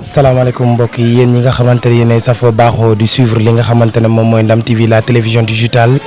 salaamaaleykum mbokk yi yéen ñi nga xamante ne yéenay safoo baaxoo di suivre li nga xamante ne moom mooy Ndam TV la télévision digitale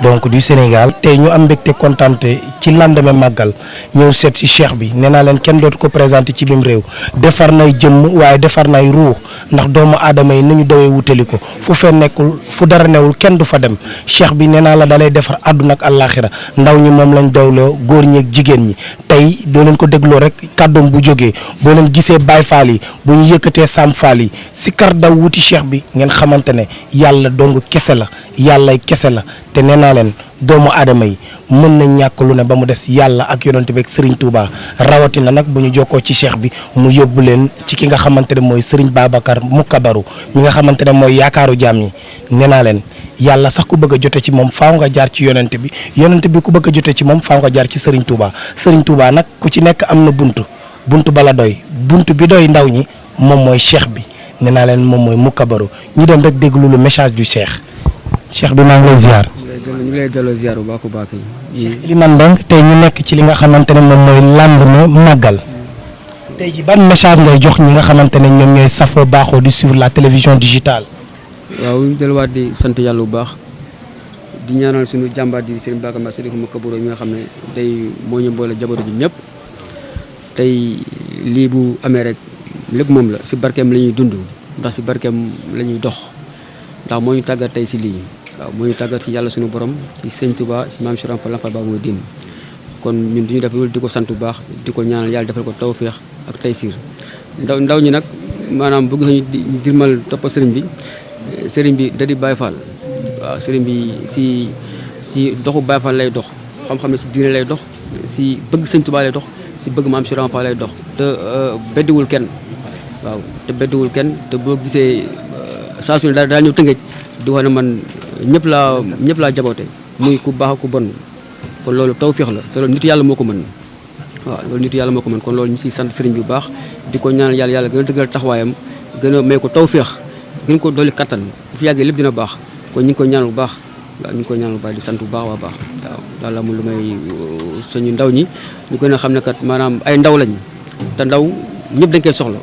donc du Sénégal. tey ñu am mbégte kontaante ci lendemain màggal ñëw seet si Cheikh bi nee naa leen kenn dootu ko présenté ci biim réew defar nay jëmm waaye defar nay ruux ndax doomu aadama yi nañu dawee wutali ko fu fee nekkul fu dara newul kenn du fa dem Cheikh bi nee naa la dalay defar àdduna ak àllaaxira ndaw ñi moom lañ dawloo góor ñi ak jigéen ñi tey doo leen ko dégloo rek kàddoom bu jógee boo leen gisee Baay Faal yi bu ñu yëkkatee Sam Faal yi si kar daw wuti Cheikh bi ngeen xamante ne yàlla dong kese la yàllay kese la te nee naa leen doomu aadama yi mën na ñàkk lu ne ba mu des yàlla ak yonent bi ak Serigne Touba rawatina nag bu ñu jokkoo ci Cheikh bi mu yóbbu leen ci ki nga xamante ne mooy Serigne Babacar Moukabaro mi nga xamante ne mooy yaakaaru jaam ñi nee naa leen yàlla sax ku bëgg a jote ci moom faaw nga jaar ci yonent bi ku bëgg a jote ci moom faaw nga jaar ci Serigne Touba nag ku ci nekk am na buntu bala doy buntu bi doy ndaw ñi moom mooy Cheikh bi nee naa leen moom mooy Moukabaro ñu dem rek déglu le message du Cheikh bi maa ngi lay ziar. ñu ngi lay delloo ziar bu baax a baax. Ilimane Mbengue tey ñu nekk ci li nga xamante ne moom mooy lendemain màggal tey ji ban message ngay jox ñi nga xamante ne ñoom ñooy safoo baaxoo di suivre la télévision digitale. waaw ñu delluwaat di sant yàlla bu baax di ñaanal suñu jàmbaar di Serigne Babacar Serigne Moukabaro mi nga xam ne tey moo ñu boole jabaru ji ñëpp tey lii bu amee rek lépp moom la si barkeem la ñuy dund ndax si barkeem la ñuy dox ndax moo ñu tàggat tey si lii. waaw moo ñu tàggat si yàlla suñu borom si sëñ Touba si maam Cheikh Fall ba mooy diin kon ñun duñu def loolu di ko sant bu baax di ko ñaanal yàlla defal ko tawféex ak taysiir ndaw ñi nag maanaam bëgg nañu dirmal topp sëriñ bi da di Baye Fall waaw sëriñ bi si doxu Baye Fall lay dox xam-xam ne si diine lay dox si bëgg sëñ Touba lay dox si bëgg maam Cheikh Fall lay dox te beddiwul kenn waaw te boo gisee saa su ne daal ñëw tëngeej di wax ne man ñëpp laa jaboote muy ku baax ku bon kon loolu tawféex la te loolu nitu yàlla moo ko mën waaw loolu nitu yàlla moo ko mën kon loolu ñu siy sant sëriñ bi bu baax di ko ñaanal yàlla gën a dëggal taxawaayam gën a may ko tawféex gën ko dolli kattan bu fi yàggee lépp dina baax kon ñu ngi koy ñaanal bu baax waaw ñu ngi koy ñaanal bu baax di sant bu baax waa baax waaw daal amul lu may suñu ndaw ñi ñu gën a xam ne kat maanaam ay ndaw lañ te ndaw ñëpp dañ koy soxla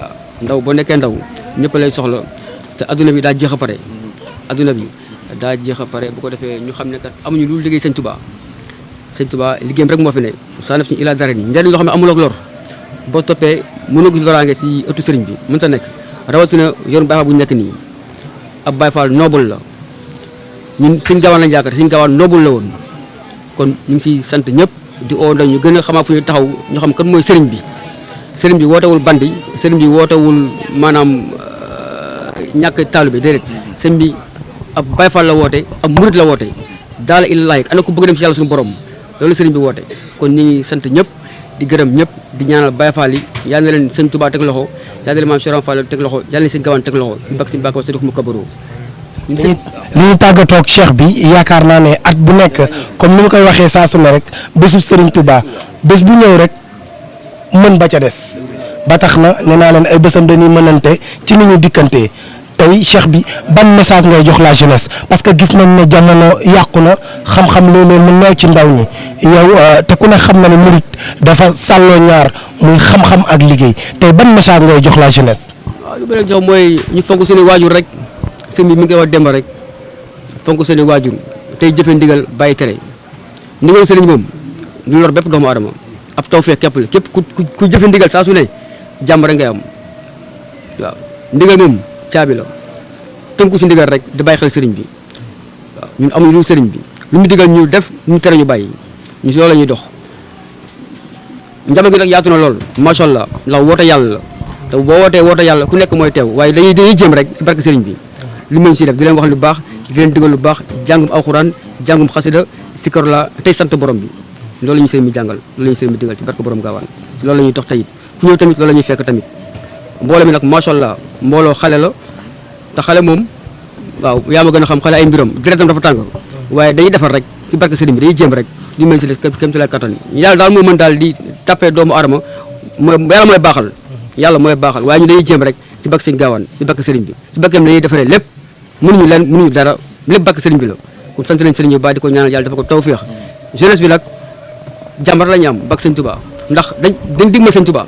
waaw ndaw boo nekkee ndaw ñëpp lay soxla te adduna bi daa jeex a pare bu ko defee ñu xam ne kat amuñu lu liggéey sëñ Touba liggéeyam rek moo fi ne saa naf ñu ilaa dara ni njëriñ loo xam ne amuloo ak lor boo toppee mënoo gis loraange si ëttu sëriñ bi mën ta nekk rawatina yoon Baye Fall bu ñu nekk nii ab Baye Fall noobul la ñun sëñ Gaawaan lañ yaakaar sëñ Gaawaan noobul la woon kon ñu ngi si sant ñëpp di oo ndaw ñu gën a xamaa fu ñu taxaw ñu xam kan mooy sëriñ bi wootewul bandi sëriñ bi wootewul maanaam ñàkk taalu bi déedéet sëriñ bi ab Baye Fall la woote ab murit la woote daala illaahi ana ko bëgg dem si yàlla suñu borom loolu sëriñ bi woote kon ñu ngi sant ñëpp di gërëm ñëpp di ñaanal Baye Fall yi yal na leen sëñ Touba teg loxo yal na leen maam Cheikh Fall teg loxo yal na leen sëñ Gawane teg loxo si bak si Mbacke Serigne Moukabaro li ñu tàggatoo ak Cheikh bi yaakaar naa ne at bu nekk comme ni ma koy waxee saa su ne rek bésu Serigne Touba bés bu ñëw rek mën ba ca des ba tax na nee naa leen ay bésam dañuy mënante ci ni ñu dikkantee tey Cheikh bi ban message ngay jox la jeunesse parce que gis nañ ne jamono yàqu na xam-xam léeg-léeg mu néew ci ndaw ñi yow te ku ne xam na ne murit dafa sàlloo ñaar muy xam-xam ak liggéey tey ban message ngay jox la jeunesse. waaw li ma leen jox mooy ñu fonk seen i waajur rek sëñ bi mi ngi koy wax démb rek fonk seen i waajur tey jëfe ndigal bàyyi tere ndigal sëriñ moom du lor bépp doomu aadama ab tawfeex képp la képp ku jëfe ndigal saa su ne jàmm rek ngay am waaw ndigal moom caabi la tënku si ndigal rek di bàyyi xel sëriñ bi waaw ñun amuñu lu sëriñ bi lu ñu digal ñu def ñu tere ñu bàyyi ñu si loolu la ñuy dox njaboot gi nag yaatu na lool macha allah ndax woote yàlla la te boo woote yàlla ku nekk mooy teew waaye dañuy jéem rek si barke sëriñ bi li mën si def di leen wax lu baax di leen digal lu baax jàngum alxuraan jàngum xasida sikar la tey sant borom bi loolu la ñu sëriñ bi jàngal loolu la ñu sëriñ bi digal ci barke borom gaawaan loolu la ñuy dox tey it fu ñëw tamit loolu la ñuy fekk tamit mbooloo mi nag macha allah mbooloo xale la te xale moom waaw yaa ma gën a xam xale ay mbiram deretam dafa tàng waaye dañuy defar rek si barke sëriñ bi dañuy jéem rek di mën si kem si la kattan yàlla daal moo mën daal di tappee doomu aadama yàlla mooy baaxal yàlla mooy baaxal waaye ñu dañuy jéem rek si bakk sëñ gaawaan si bakk sëriñ bi si bakkeem dañuy defaree lépp mënuñu dara lépp bakk sëriñ bi la kon sant nañ sëriñ bi ba di ko ñaanal yàlla dafa ko tawfeex jeunesse bi nag jàmbar la ñu am bakk sëñ Touba ndax dañ digmal sëñ Touba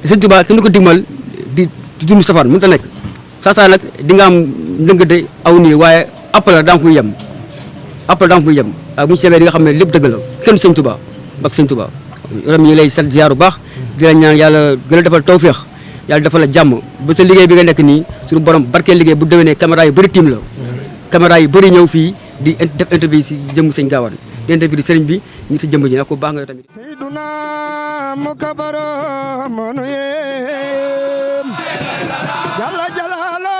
te sëñ Touba kenn du ko digmal di dund safaan mënut a nekk saa nag di nga am ndëng de aw nii waaye appel daa fuy yem ak mu sebee di nga xam ne lépp dëgg la kenn sëñ Touba bakk sëñ Touba ram ñu lay sant ziar bu baax di la ñaan yàlla gën a defal tawfeex yàlla defal la jàmm ba sa liggéey bi nga nekk nii suñu borom barkeel liggéey bu déwénee caméra yu bëri tiim la caméra yu bëri ñëw fii di def interview si jëmm sëñ gaawaan di interview di sëriñ bi ñi si jëmm ji nag ko baax nga tamit Seyduna Moukabaro monu yem jalla jalalo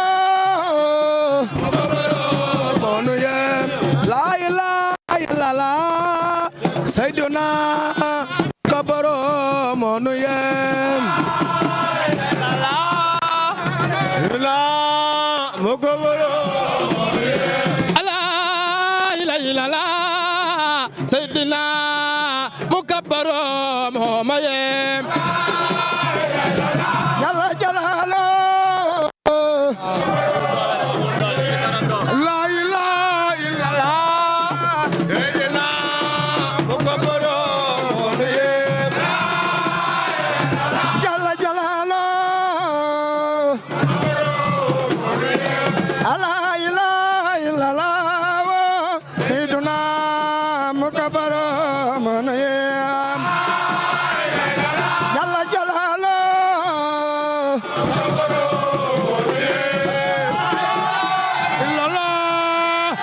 monu yem la ilaha illallah Seyduna Moukabaro monu yem la Moukabaro Seydina Moukabaro momayem yalla jalalo la ilaha illallah Seydina Moukabaro momayem yalla jalalo la ilaha illallah Seydina Moukabaro momayem yalla jalalo illallah